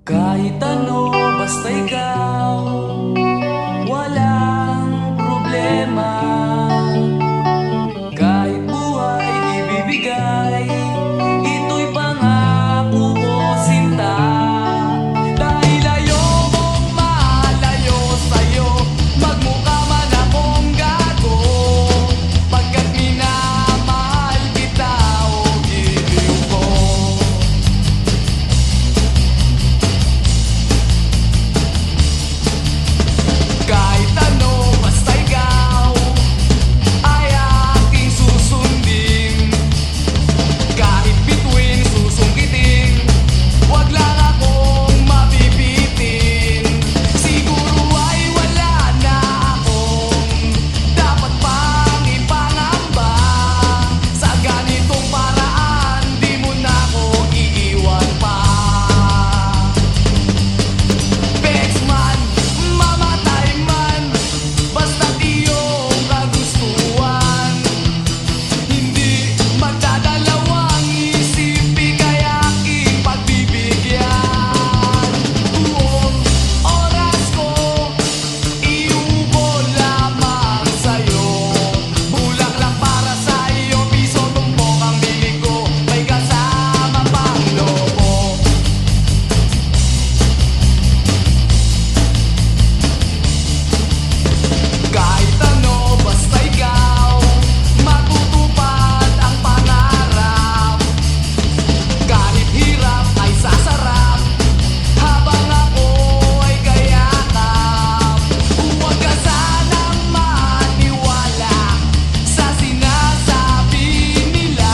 Kahit ano, basta ikaw, walang problema. Kahit buhay ibibigay, ito'y pangako ko, sinta. Dahil ayokong malayo sa'yo, magmukha man akong gago, pagkat minamahal kita o giliw ko. Kahit ano, basta ikaw ay aking susundin. Kahit bituin, susungkitin, wag lang akong mabibitin. Siguro ay wala na akong dapat pang ipangamba. Sa ganitong paraan, di mo na ako iiwan pa. Bexman, mamatay man, basta't iyong kagustuhan. Hindi magdadalawang isip, ika'y aking pagbibigyan. Buong oras ko, iubol lamang sa'yo. Bulaklak para sa iyo, piso tumpok ang bibig ko, may kasama pang lobo. Kahit ano, basta ikaw, matutupad ang pangarap. Kahit hirap ay sasarap, habang ako ay kayakap. Huwag ka sanang maniwala sa sinasabi nila.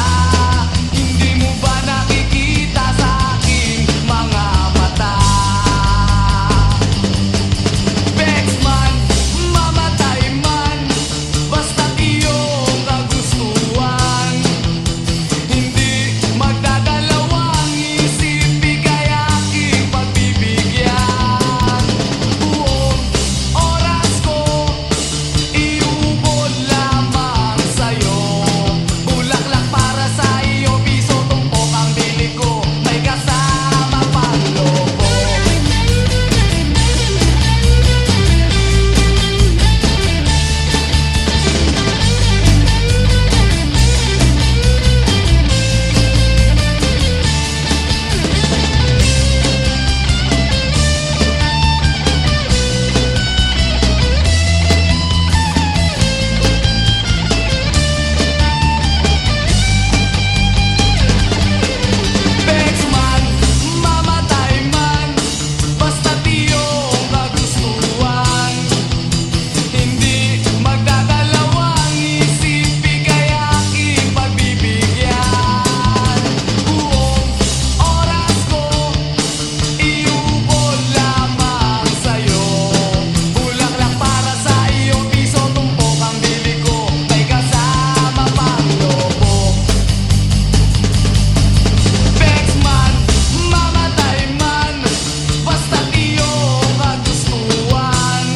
Hindi mo ba nakikita sa aking mga mata? Bexman, mamatay man, basta't iyong kagustuhan. Hindi magdadalawang isip, ika'y aking pagbibigyan. Buong oras ko, iubol lamang sa'yo. Bulaklak para sa iyo, piso tumpok ang bibig ko, may kasama pang lobo. Bexman, mamatay man, basta't iyong kagustuhan. Hindi magdadalawang isip, ika'y aking pagbibigyan. Buong oras ko, iubol lamang sa'yo. Bulaklak para sa iyo, piso tumpok ang bibig ko, may kasama pang lobo. Bexman, mamatay man, basta't iyong kagustuhan.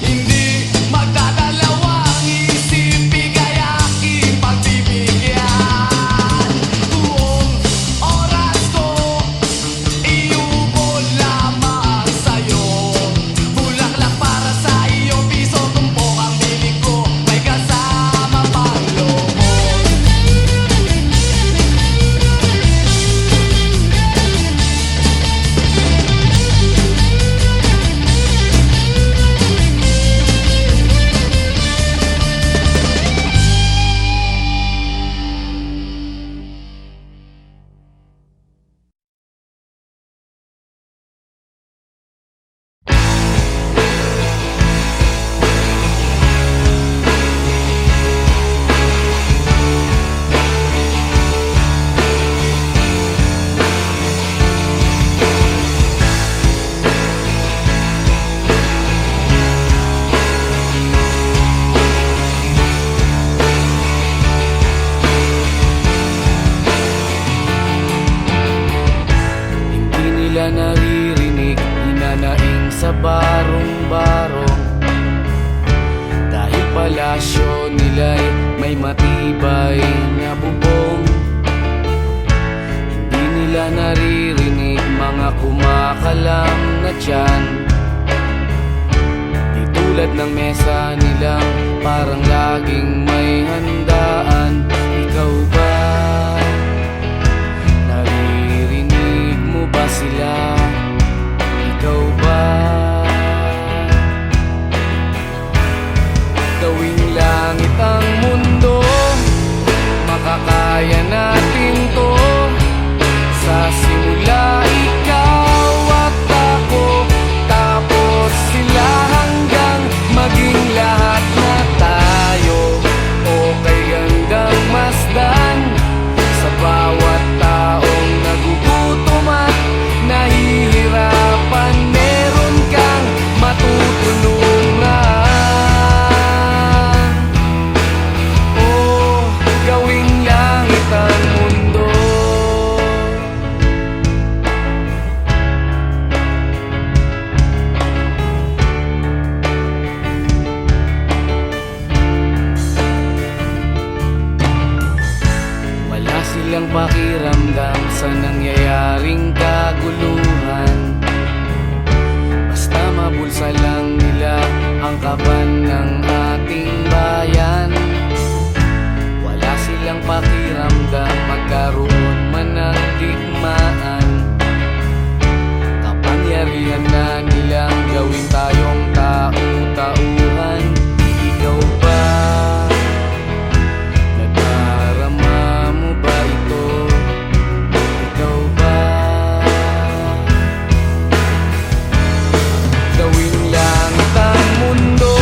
Hindi magdadalawang isip, ika'y aking pagbibigyan. Buong oras ko, iubol lamang sa'yo. Bulaklak para sa iyo, piso tumpok ang bibig ko, may kasama pang lobo. Hindi nila naririnig, hinanaing sa barong-barong. Dahil palasyo nila'y may matibay na bubong. Hindi nila naririnig mga mga kumakalam na tiyan. Di tulad ng mesa nila, parang laging may handaan. Ikaw ba? Naririnig mo ba sila? Ikaw ba? Gawing langit ang mundo, makakaya natin to. Sa simula ikaw at ako, tapos sila hanggang maging lahat na tayo. Okay hanggang masdan sa bawat taong nagugutom at nahihirapan. Meron kang matutulungan. Oh, gawing langit ang mundo. Wala silang pakiramdam sa nangyayaring kaguluhan. Basta mabulsa lang nila ang kaban ng ating bayan. Wala silang pakiramdam magkaroon man ng digmaan. Kapangyarihan na nilang gawin tayong tau-tauhan. Ikaw ba? Nadarama mo ba ito? Ikaw ba? Gawing langit ang mundo,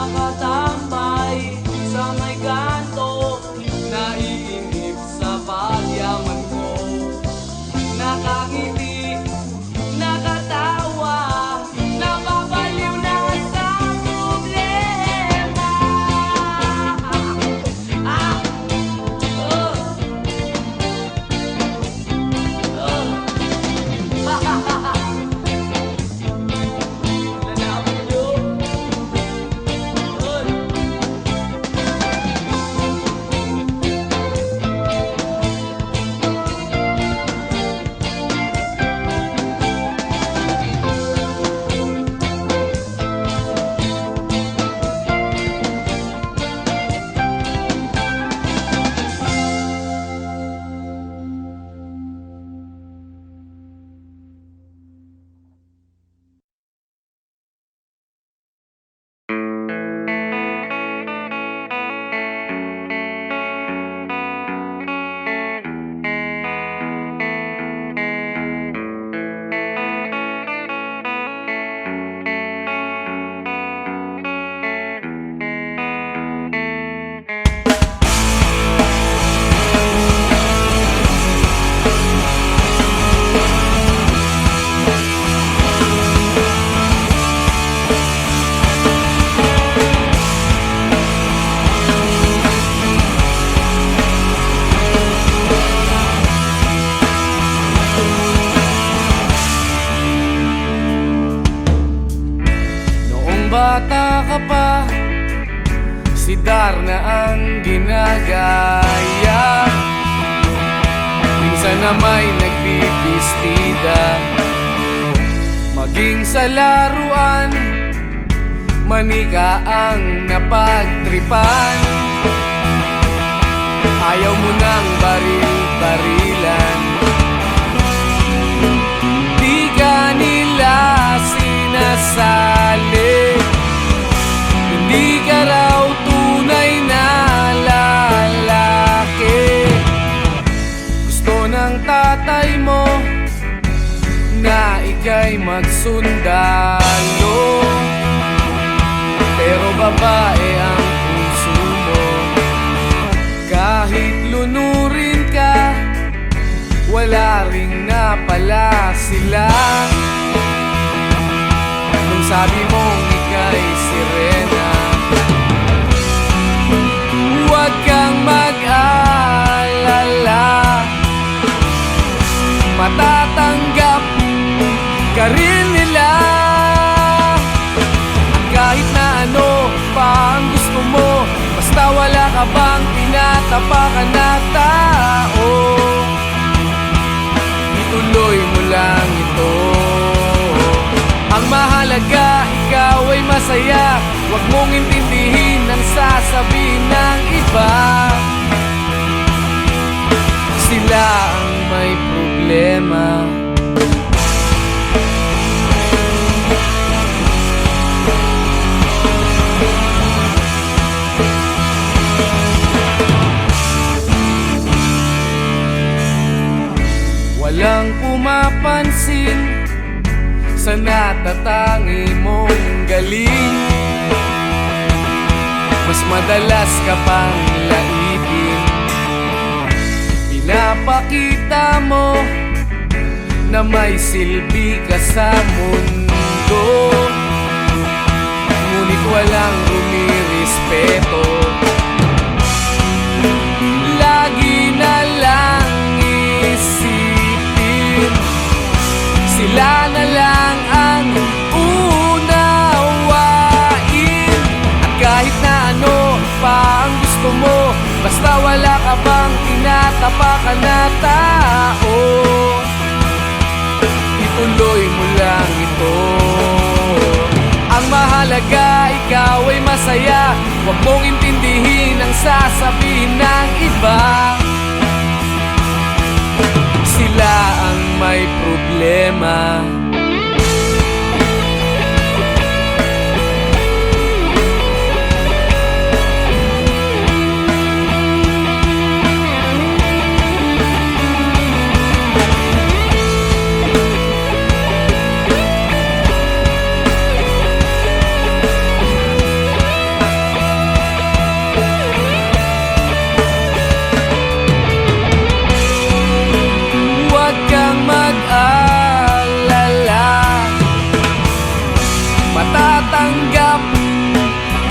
nakatambay sa may kanto, naiinip sa pagyaman ko. Nakangiti, nakatawa, napapaliw na sa problema. Bata ka pa, si Darna ang ginagaya. Minsan na may nagbibistida, maging sa laruan, manika ang napagtripan. Ayaw mo nang baril-barilan, di ka nila sinasali. Hindi ka raw tunay na lalaki. Gusto ng tatay mo na ika'y magsundalo, pero babae ang puso mo. Kahit lunurin ka, wala ring napala sila. Nung sabi mong ika'y sirena, huwag kang mag-alala, matatanggap ka rin nila. At kahit na ano pa ang gusto mo, basta wala ka bang tinatapakan na tao, ituloy mo lang ito. Ang mahalaga, ikaw ay masaya. Huwag mong intindihin ang sasabihin ng iba. Sila ang may problema. Walang pumapansin sa natatangi mong galing. Mas madalas ka pang laipin, pinapakita mo na may silbi ka sa mundo. Ngunit walang rumirespeto, lagi na lang isipin sila na lang ang unawain. At kahit na ano pa ang gusto mo, basta wala ka bang tinatapakan na tao, ituloy mo lang ito. Ang mahalaga, ikaw ay masaya. Huwag mong intindihin ang sasabihin ng iba. Sila ang may problema.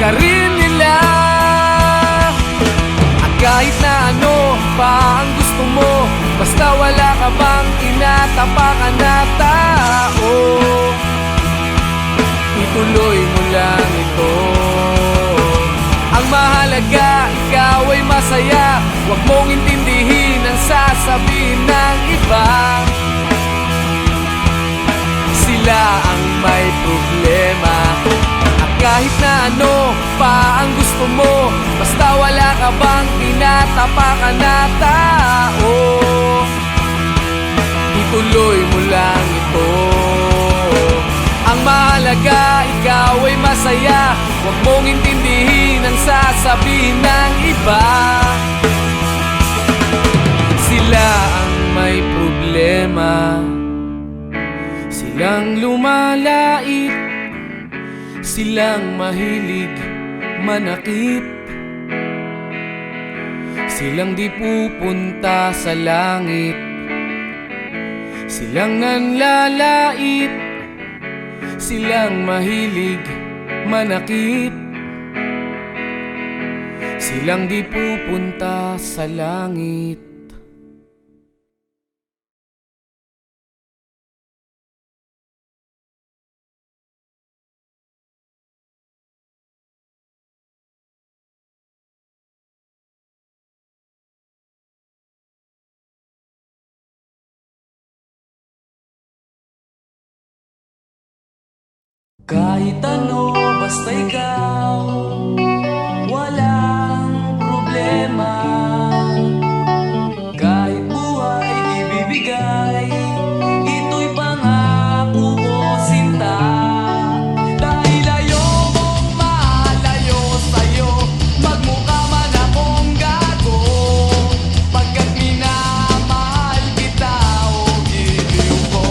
ka rin nila. At kahit na ano pa ang gusto mo, basta wala ka bang tinatapakan na tao, ituloy mo lang ito. Ang mahalaga, ikaw ay masaya. Huwag mong intindihin ang sasabihin ng iba. Sila ang may problema. At kahit na ano pa ang gusto mo, basta wala ka bang tinatapakan na tao, ituloy mo lang ito. Ang mahalaga, ikaw ay masaya. Huwag mong intindihin ang sasabihin ng iba. Sila ang may problema. Silang lumalait, silang mahilig manakit, silang di pupunta sa langit, silang nanlalait, silang mahilig manakit, silang di pupunta sa langit. Kahit ano, basta ikaw, walang problema. Kahit buhay ibibigay, ito'y pangako ko, sinta. Dahil ayokong malayo sa'yo, magmukha man akong gago, pagkat minamahal kita o giliw ko.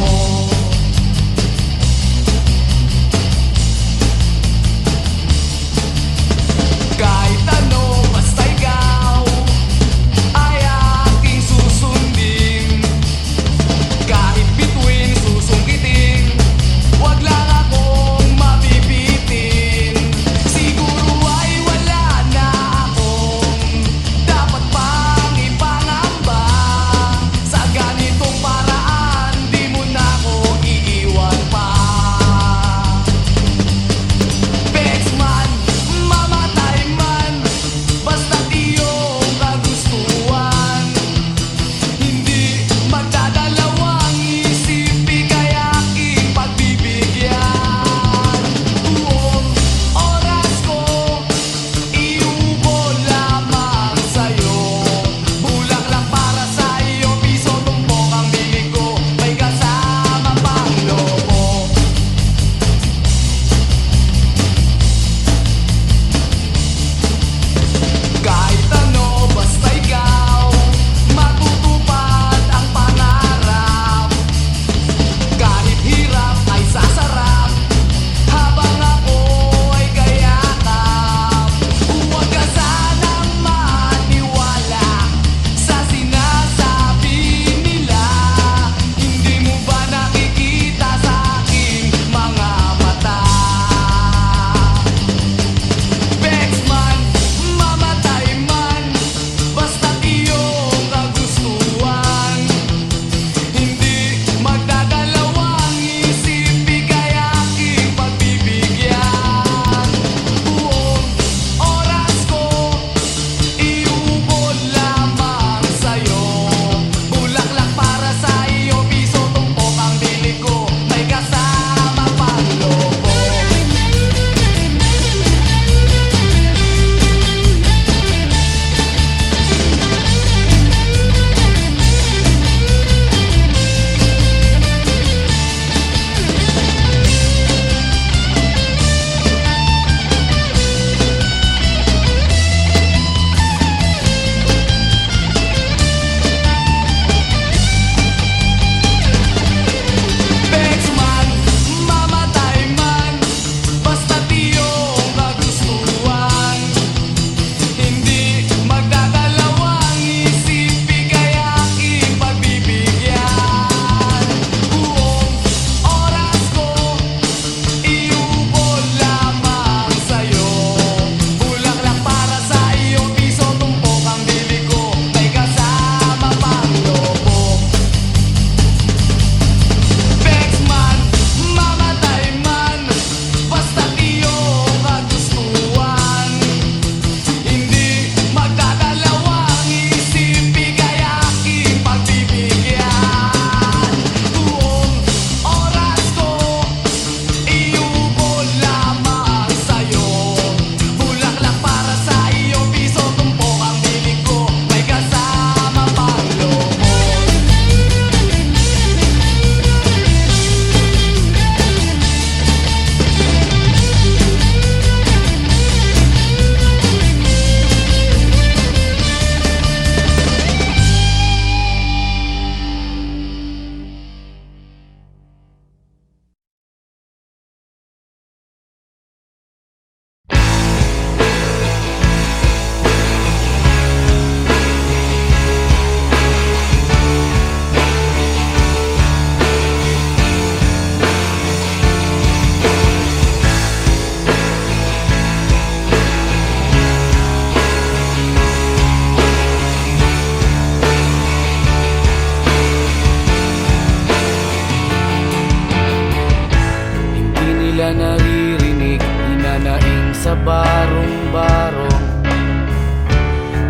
sa barong-barong.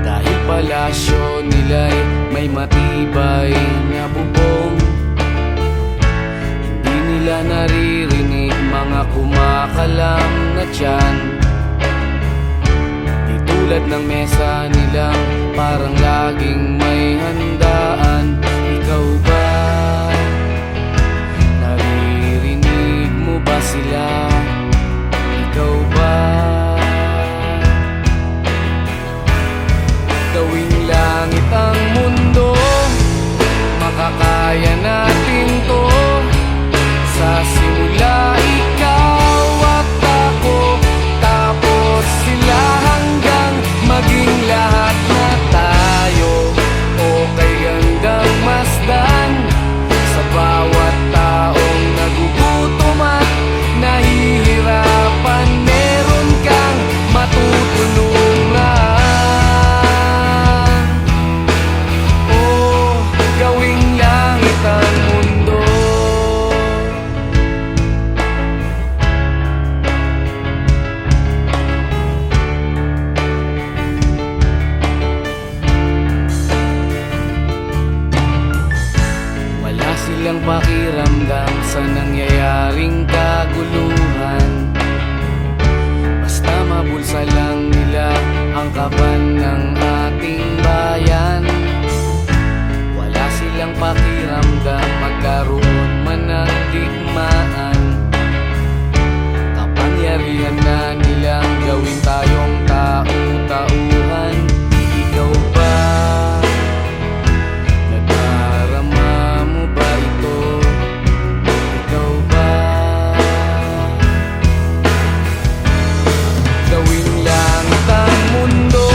Dahil palasyo nila'y may matibay na bubong, hindi nila naririnig mga kumakalam na tiyan. Di tulad ng mesa nilang parang laging may handaan. Ikaw ba? Naririnig mo ba sila? Ikaw ba? Gawing langit ang mundo, makakaya natin to. Sa simula ikaw at ako, tapos sila hanggang maging lahat na tayo. Okay hanggang masdan sa bawat taong nagugutom at nahihirapan. Meron kang matutulungan. Oh, gawing langit ang mundo. Wala silang pakiramdam sa nangyayaring kaguluhan. Basta mabulsa lang nila ang kaban ng ating bayan. Wala silang pakiramdam magkaroon man ng digmaan. Kapangyarihan na nilang gawin tayong tau-tauhan. Ikaw ba? Nadarama mo ba ito? Ikaw ba? Gawing langit ang mundo,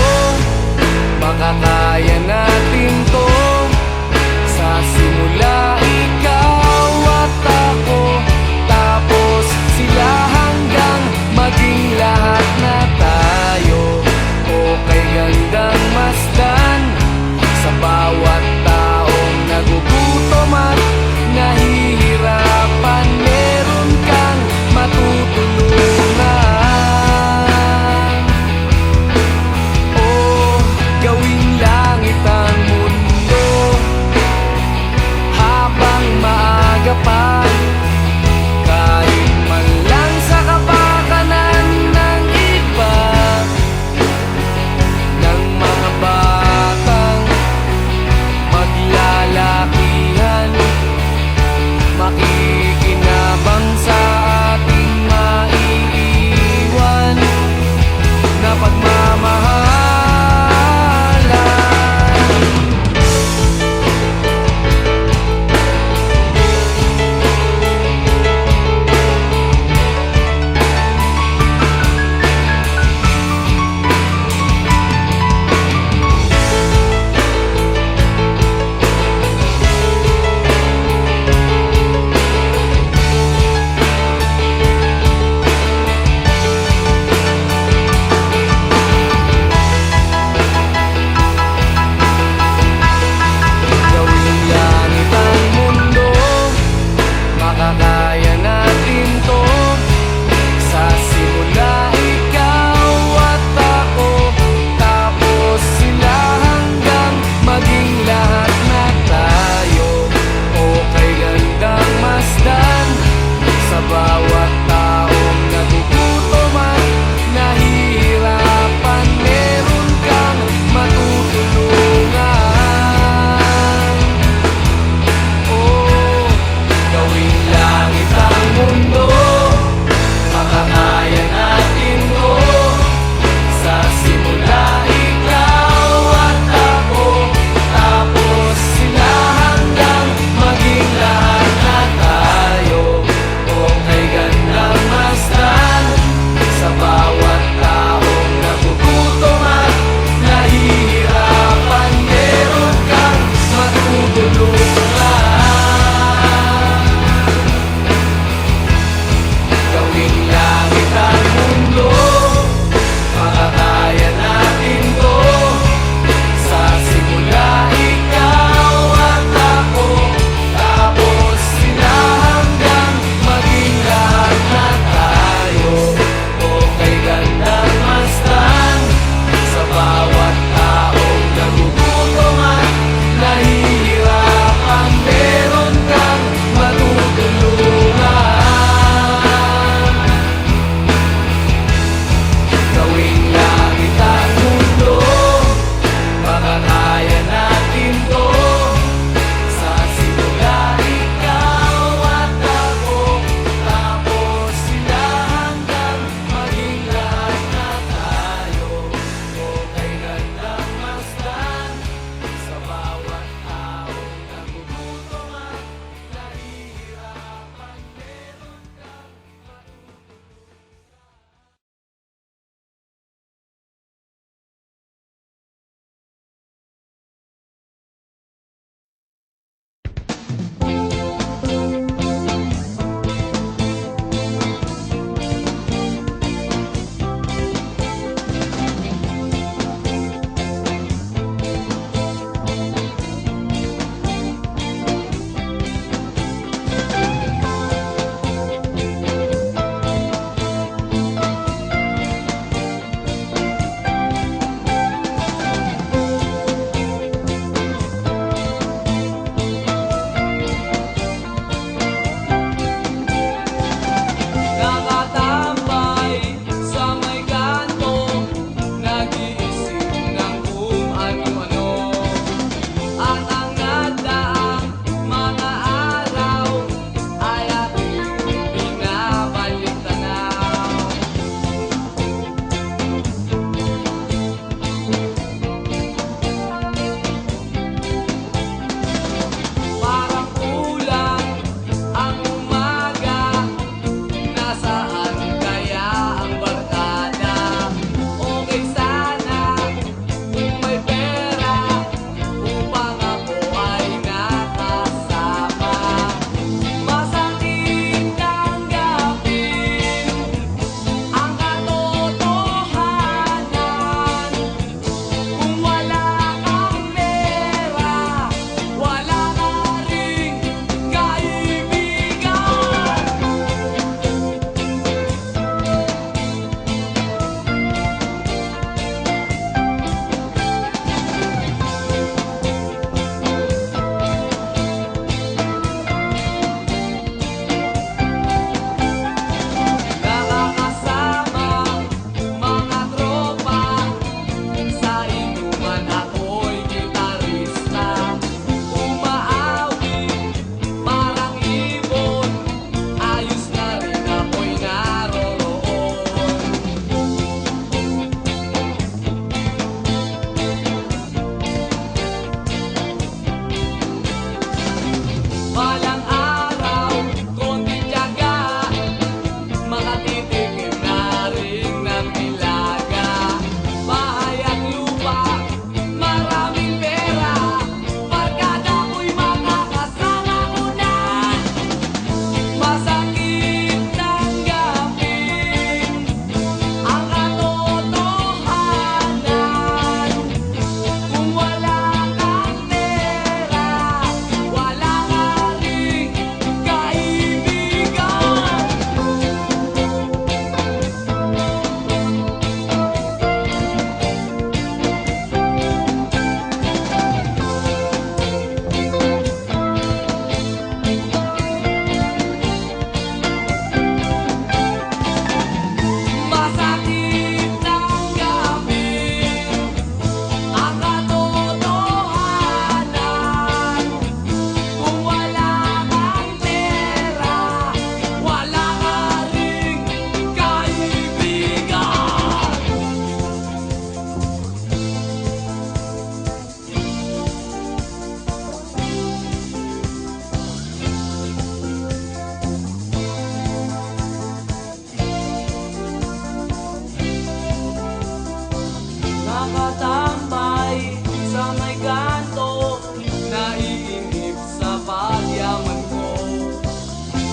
nakatambay sa may kanto, naiinip sa pagyaman ko.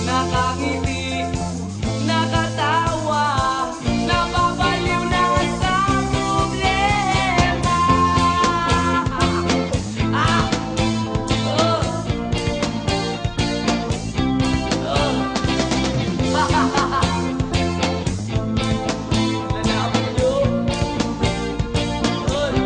Nakangiti, nakatawa, napapaliw na sa problema. Ah! Oh! Oh! Lalapit nyo. Oy!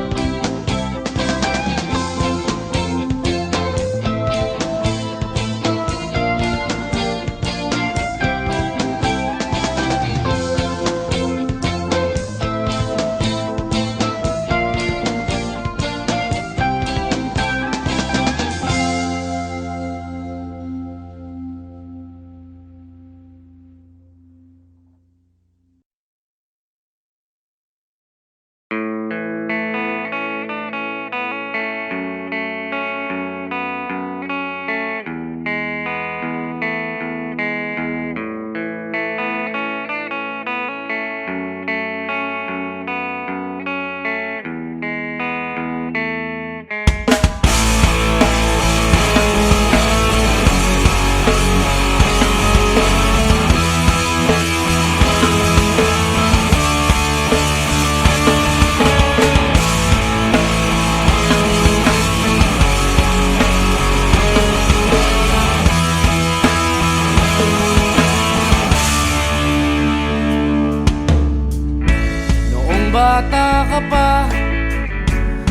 Bata ka pa,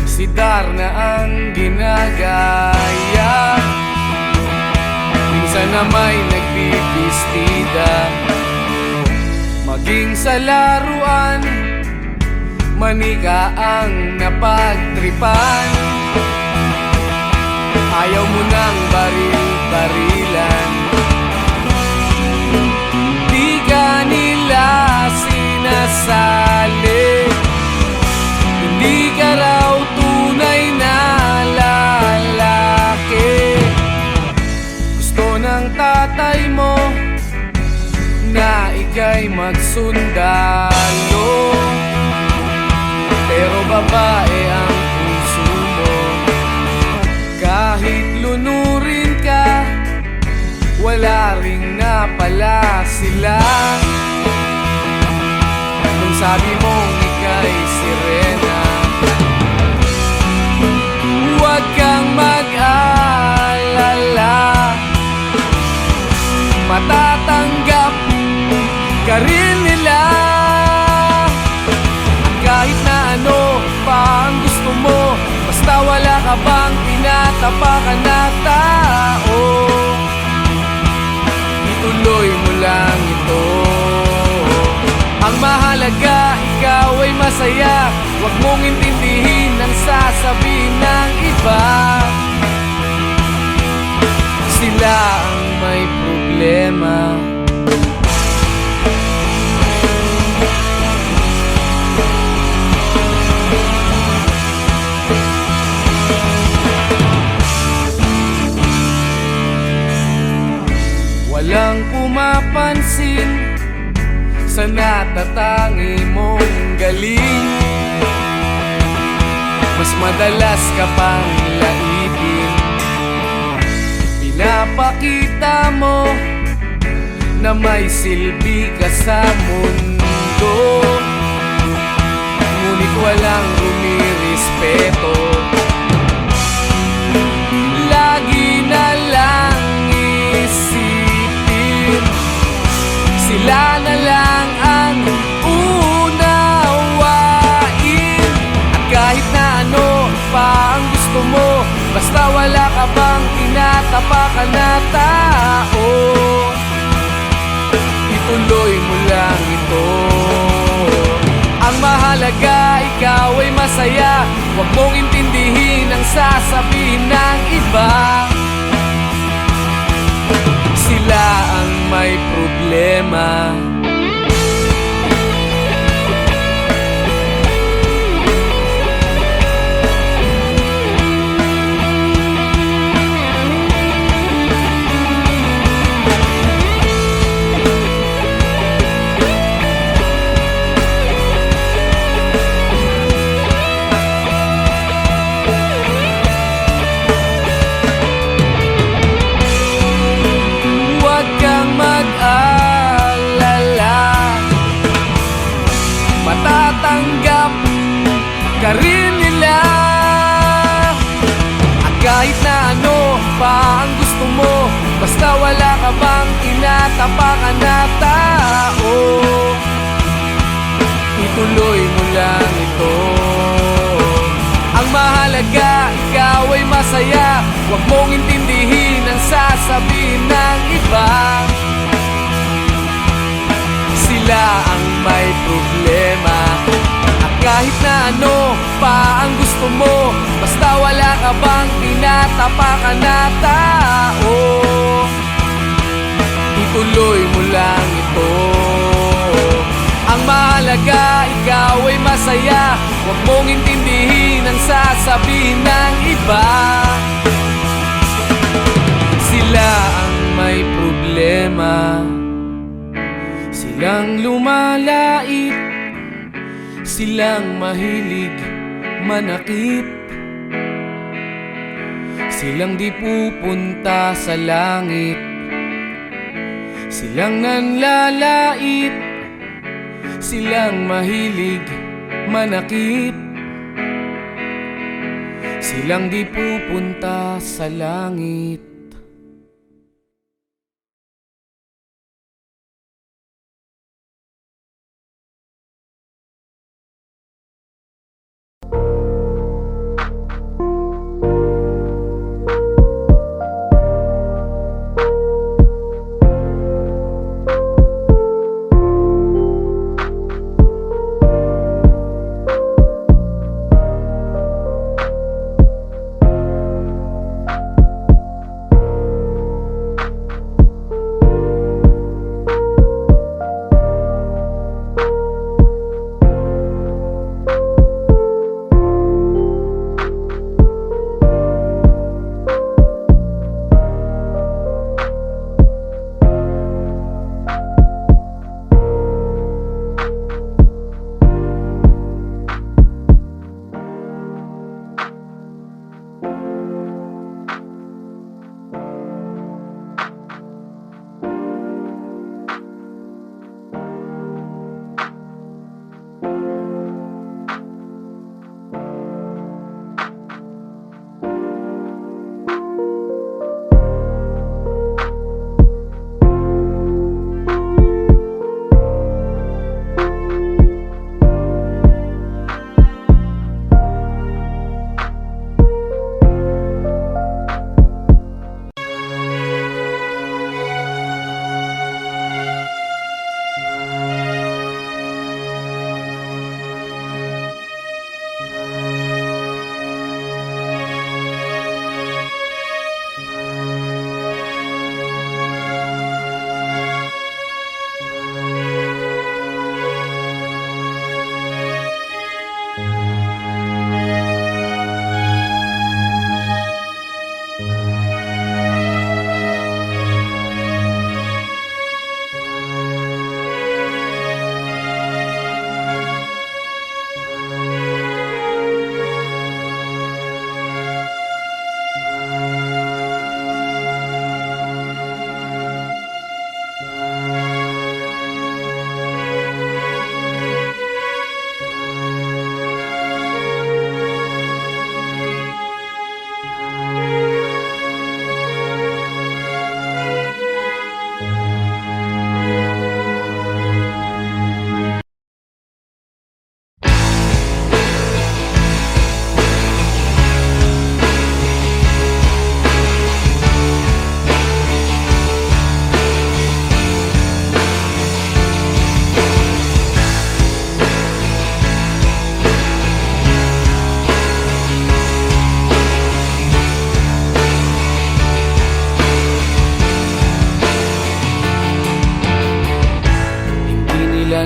si Darna ang ginagaya. Minsan na may nagbibistida, maging sa laruan, manika ang napagtripan. Ayaw mo nang baril-barilan, di ka nila sinasali. Hindi ka raw tunay na lalaki. Gusto ng tatay mo na ika'y magsundalo, pero babae ang puso mo. Kahit lunurin ka, wala ring napala sila. Nung sabi mong ika'y sirena, huwag kang mag-alala, matatanggap ka rin nila. At kahit na ano pa ang gusto mo, basta wala ka bang tinatapakan na tao, ituloy mo lang ito. Ang mahalaga, ikaw ay masaya. Huwag mong intindihin ang sasabihin ng iba. Sila ang may problema. Walang pumapansin sa natatangi mong galing. Mas madalas ka pang laipin, pinapakita mo na may silbi ka sa mundo. Ngunit walang rumirespeto, lagi na lang isipin sila na lang ang unawain. At kahit na ano pa ang gusto mo, basta wala ka bang tinatapakan na tao, ituloy mo lang ito. Ang mahalaga, ikaw ay masaya. Huwag mong intindihin ang sasabihin ng iba. Sila ang may problema. ka rin nila. At kahit na ano pa ang gusto mo, basta wala ka bang tinatapakan na tao, ituloy mo lang ito. Ang mahalaga, ikaw ay masaya. Huwag mong intindihin ang sasabihin ng iba. Sila ang may problema. At kahit na ano pa ang gusto mo, basta wala ka bang tinatapakan na tao, ituloy mo lang ito. Ang mahalaga, ikaw ay masaya. Huwag mong intindihin ang sasabihin ng iba. Sila ang may problema. Silang lumalait, silang mahilig manakit, silang di pupunta sa langit, silang nanlalait, silang mahilig manakit, silang di pupunta sa langit.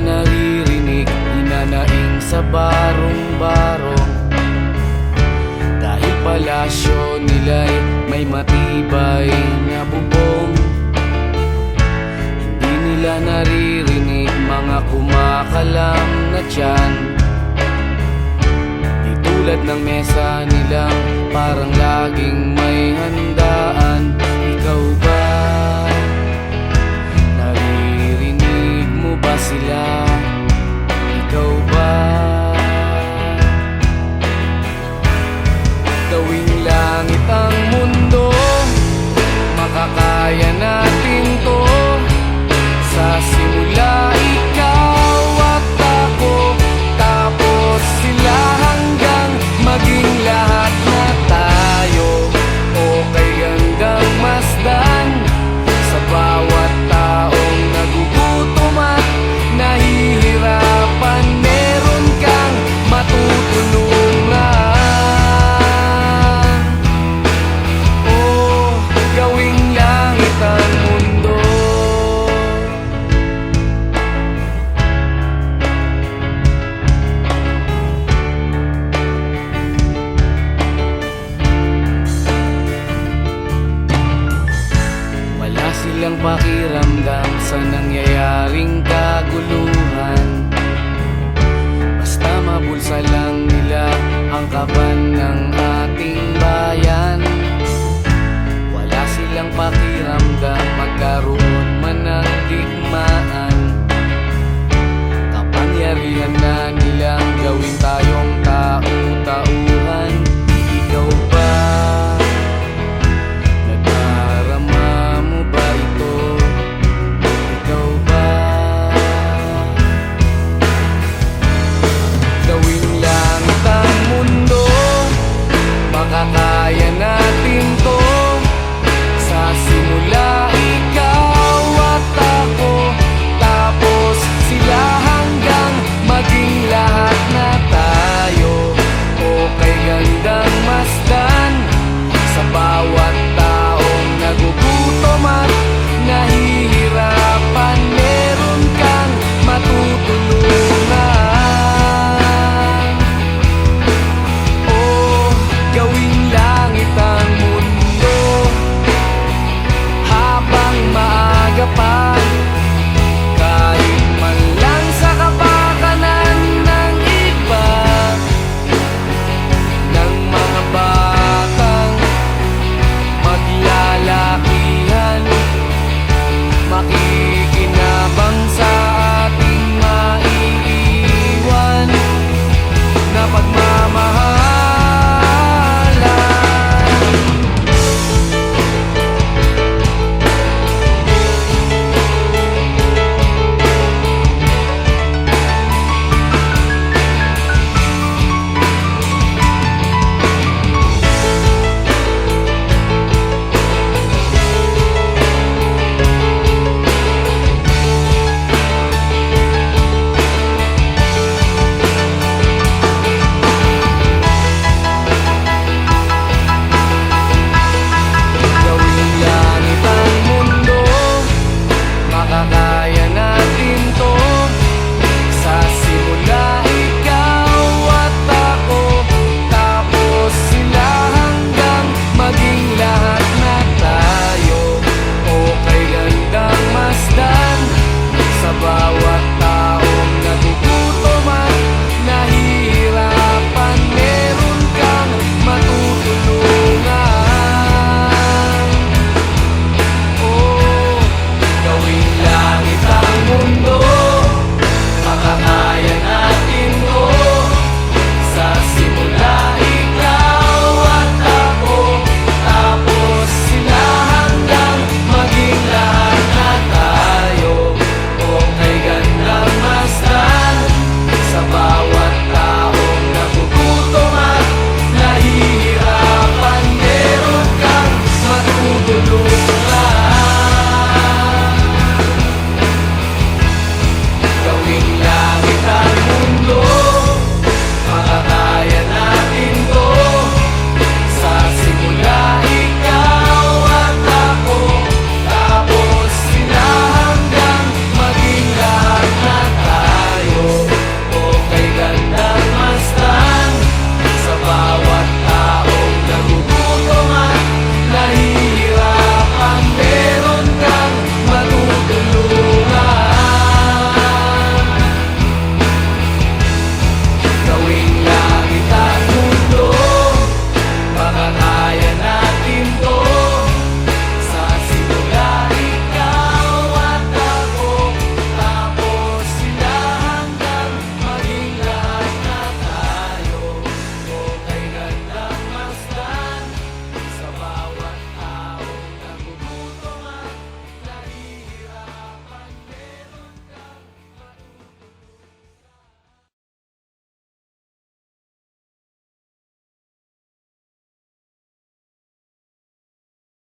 Naririnig, hinanaing sa barong-barong. Dahil palasyo nila'y may matibay na bubong. Hindi nila naririnig mga kumakalam na tiyan. Di tulad ng mesa nilang parang laging may handaan. Ikaw ba? Naririnig mo ba sila? Ikaw ba? Inuusa lang nila ang kaban ng